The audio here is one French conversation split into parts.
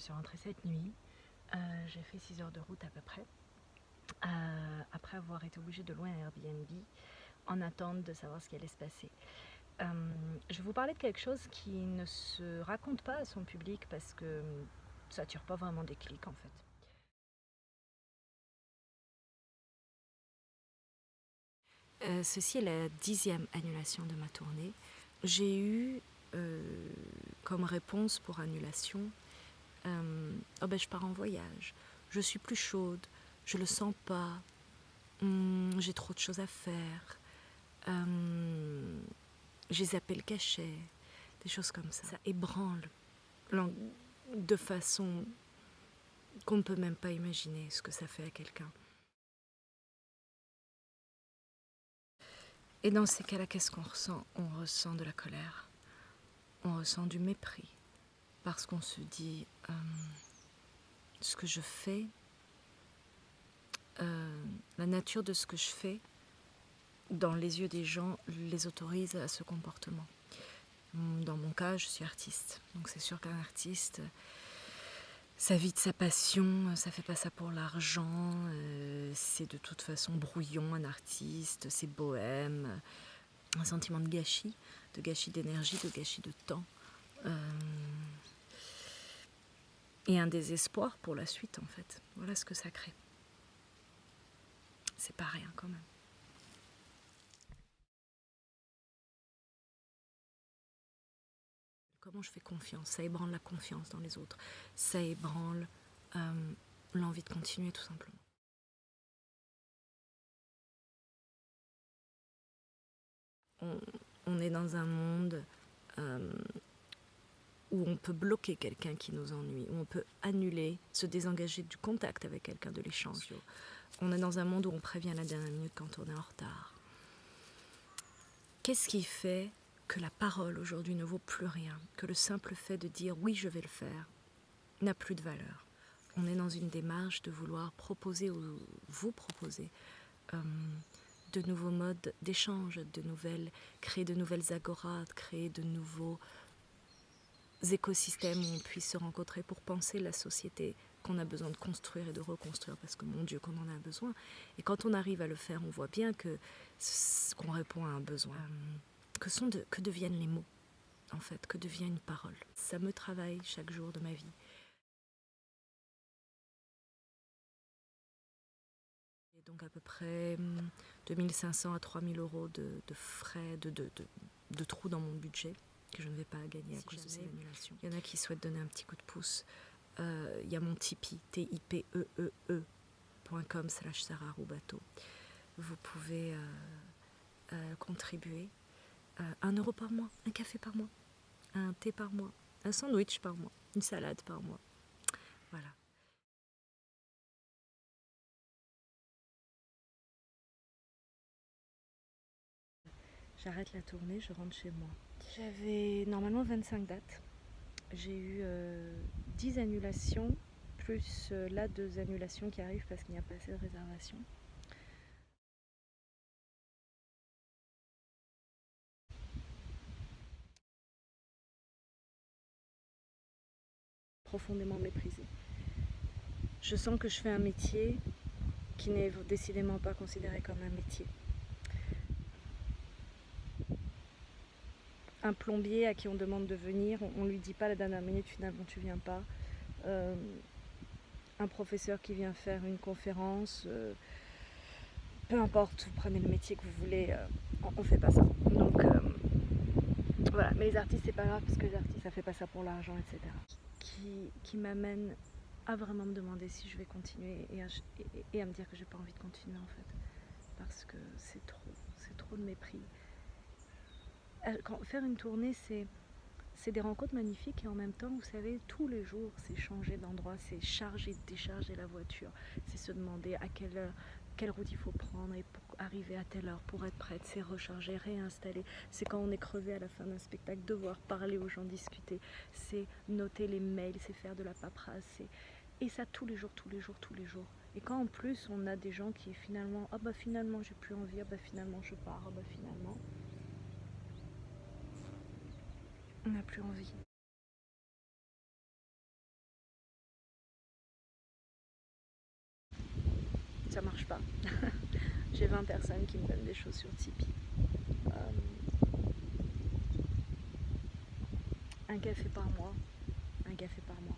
suis rentrée cette nuit. J'ai fait 6 heures de route à peu près. Après avoir été obligée de louer un Airbnb en attente de savoir ce qui allait se passer. Je vais vous parler de quelque chose qui ne se raconte pas à son public parce que ça attire pas vraiment des clics en fait. Ceci est la 10e annulation de ma tournée. J'ai eu comme réponse pour annulation oh ben je pars en voyage, je suis plus chaude, je le sens pas, j'ai trop de choses à faire, j'ai zappé le cachet, des choses comme ça. Ça ébranle de façon qu'on ne peut même pas imaginer ce que ça fait à quelqu'un. Et dans ces cas-là, qu'est-ce qu'on ressent? On ressent de la colère, on ressent du mépris, parce qu'on se dit ce que je fais, la nature de ce que je fais, dans les yeux des gens, les autorise à ce comportement. Dans mon cas, je suis artiste, donc c'est sûr qu'un artiste, ça vit de sa passion, ça fait pas ça pour l'argent, c'est de toute façon brouillon, un artiste, c'est bohème, un sentiment de gâchis d'énergie, de gâchis de temps, et un désespoir pour la suite en fait. Voilà ce que ça crée. C'est pas rien quand même. Comment je fais confiance? Ça ébranle la confiance dans les autres, ça ébranle l'envie de continuer tout simplement. On est dans un monde où on peut bloquer quelqu'un qui nous ennuie, où on peut annuler, se désengager du contact avec quelqu'un, de l'échange. On est dans un monde où on prévient à la dernière minute quand on est en retard. Qu'est-ce qui fait que la parole aujourd'hui ne vaut plus rien, que le simple fait de dire oui je vais le faire n'a plus de valeur? On est dans une démarche de vouloir proposer ou vous proposer de nouveaux modes d'échange, créer de nouvelles agoras, créer de nouveaux écosystèmes où on puisse se rencontrer pour penser la société qu'on a besoin de construire et de reconstruire, parce que mon Dieu qu'on en a besoin. Et quand on arrive à le faire, on voit bien qu'on répond à un besoin. Que deviennent les mots, en fait, que devient une parole? Ça me travaille chaque jour de ma vie. Et donc à peu près 2500 à 3000 euros de frais, de trous dans mon budget que je ne vais pas gagner à cause de ces annulations. Il y en a qui souhaitent donner un petit coup de pouce. Il y a mon Tipeee, tipeee.com/Sarah Roubateau. Vous pouvez contribuer 1 euro par mois, un café par mois, un thé par mois, un sandwich par mois, une salade par mois. Voilà. J'arrête la tournée, je rentre chez moi. J'avais normalement 25 dates. J'ai eu 10 annulations, plus là 2 annulations qui arrivent parce qu'il n'y a pas assez de réservations. Profondément méprisée. Je sens que je fais un métier qui n'est décidément pas considéré comme un métier. Un plombier à qui on demande de venir, on lui dit pas la dernière minute finalement tu viens pas. Un professeur qui vient faire une conférence, peu importe, vous prenez le métier que vous voulez, on fait pas ça. Donc voilà, mais les artistes c'est pas grave parce que les artistes ça fait pas ça pour l'argent, etc. Qui m'amène à vraiment me demander si je vais continuer et à me dire que j'ai pas envie de continuer en fait, parce que c'est trop de mépris. Faire une tournée c'est des rencontres magnifiques et en même temps, vous savez, tous les jours, c'est changer d'endroit, c'est charger, décharger la voiture, c'est se demander à quelle heure, quelle route il faut prendre et pour arriver à telle heure pour être prête, c'est recharger, réinstaller, c'est quand on est crevé à la fin d'un spectacle, devoir parler aux gens, discuter, c'est noter les mails, c'est faire de la paperasse, et ça tous les jours, tous les jours, tous les jours. Et quand en plus on a des gens qui finalement, ah bah finalement j'ai plus envie, ah bah finalement je pars, ah bah finalement, on n'a plus envie. ça marche pas. J'ai 20 personnes qui me donnent des choses sur Tipeee. Un café par mois. Un café par mois.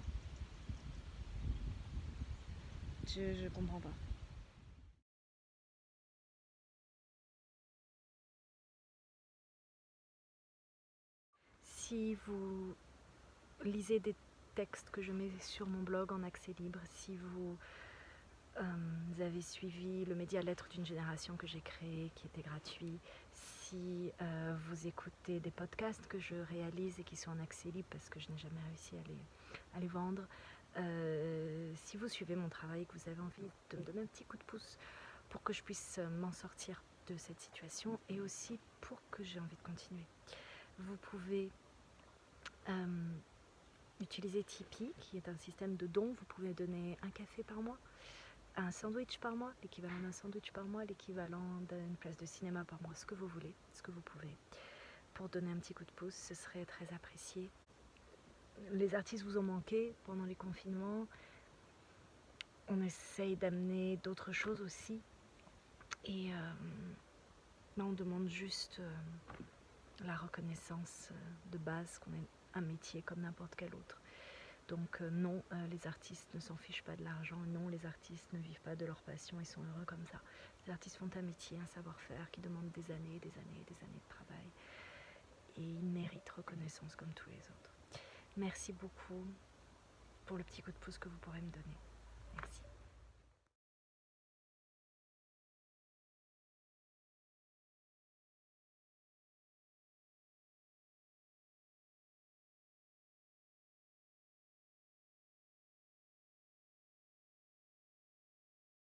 Je comprends pas. Si vous lisez des textes que je mets sur mon blog en accès libre, si vous avez suivi le média Lettres d'une génération que j'ai créé, qui était gratuit, si vous écoutez des podcasts que je réalise et qui sont en accès libre parce que je n'ai jamais réussi à les vendre, si vous suivez mon travail, que vous avez envie de me donner un petit coup de pouce pour que je puisse m'en sortir de cette situation et aussi pour que j'ai envie de continuer, vous pouvez utiliser Tipeee, qui est un système de dons. Vous pouvez donner un café par mois, un sandwich par mois, l'équivalent d'un sandwich par mois, l'équivalent d'une place de cinéma par mois, ce que vous voulez, ce que vous pouvez. Pour donner un petit coup de pouce, ce serait très apprécié. Les artistes vous ont manqué pendant les confinements. On essaye d'amener d'autres choses aussi. Et là, on demande juste la reconnaissance de base, qu'on ait un métier comme n'importe quel autre. Donc non, les artistes ne s'en fichent pas de l'argent, non, les artistes ne vivent pas de leur passion, ils sont heureux comme ça. Les artistes font un métier, un savoir-faire qui demande des années, des années, des années de travail. Et ils méritent reconnaissance comme tous les autres. Merci beaucoup pour le petit coup de pouce que vous pourrez me donner. Merci.